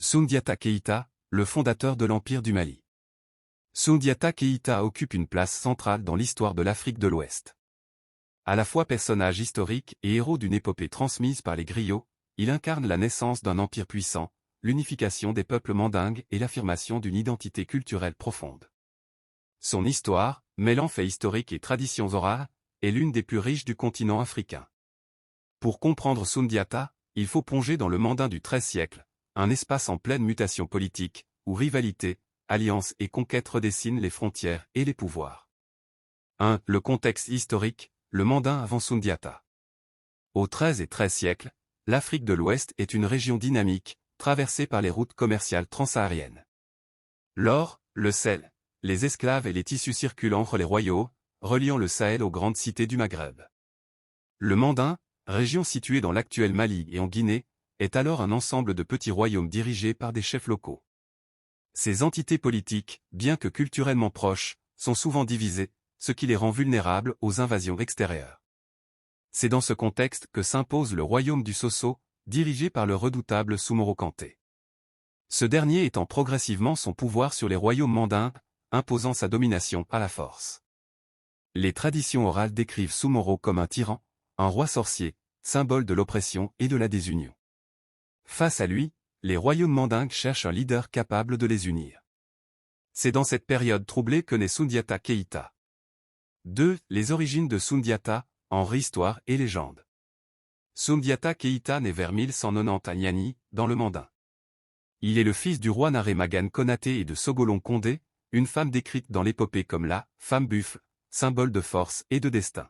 Soundiata Keïta, le fondateur de l'Empire du Mali. Soundiata Keïta occupe une place centrale dans l'histoire de l'Afrique de l'Ouest. À la fois personnage historique et héros d'une épopée transmise par les griots, il incarne la naissance d'un empire puissant, l'unification des peuples mandingues et l'affirmation d'une identité culturelle profonde. Son histoire, mêlant faits historiques et traditions orales, est l'une des plus riches du continent africain. Pour comprendre Soundiata, il faut plonger dans le Mandin du XIIIe siècle, un espace en pleine mutation politique, où rivalité, alliance et conquête redessinent les frontières et les pouvoirs. 1. Le contexte historique, le Mandin avant Soundiata. Au XIIIe et XIIIe siècle, l'Afrique de l'Ouest est une région dynamique, traversée par les routes commerciales transsahariennes. L'or, le sel, les esclaves et les tissus circulent entre les royaumes, reliant le Sahel aux grandes cités du Maghreb. Le Mandin, région située dans l'actuel Mali et en Guinée, est alors un ensemble de petits royaumes dirigés par des chefs locaux. Ces entités politiques, bien que culturellement proches, sont souvent divisées, ce qui les rend vulnérables aux invasions extérieures. C'est dans ce contexte que s'impose le royaume du Sosso, dirigé par le redoutable Soumoro Kanté. Ce dernier étend progressivement son pouvoir sur les royaumes mandins, imposant sa domination par la force. Les traditions orales décrivent Soumoro comme un tyran, un roi sorcier, symbole de l'oppression et de la désunion. Face à lui, les royaumes mandingues cherchent un leader capable de les unir. C'est dans cette période troublée que naît Soundiata Keïta. 2. Les origines de Soundiata, en histoire et légende. Soundiata Keïta naît vers 1190 à Niani, dans le Mandin. Il est le fils du roi Naré Magane Konaté et de Sogolon Condé, une femme décrite dans l'épopée comme la « femme buffle », symbole de force et de destin.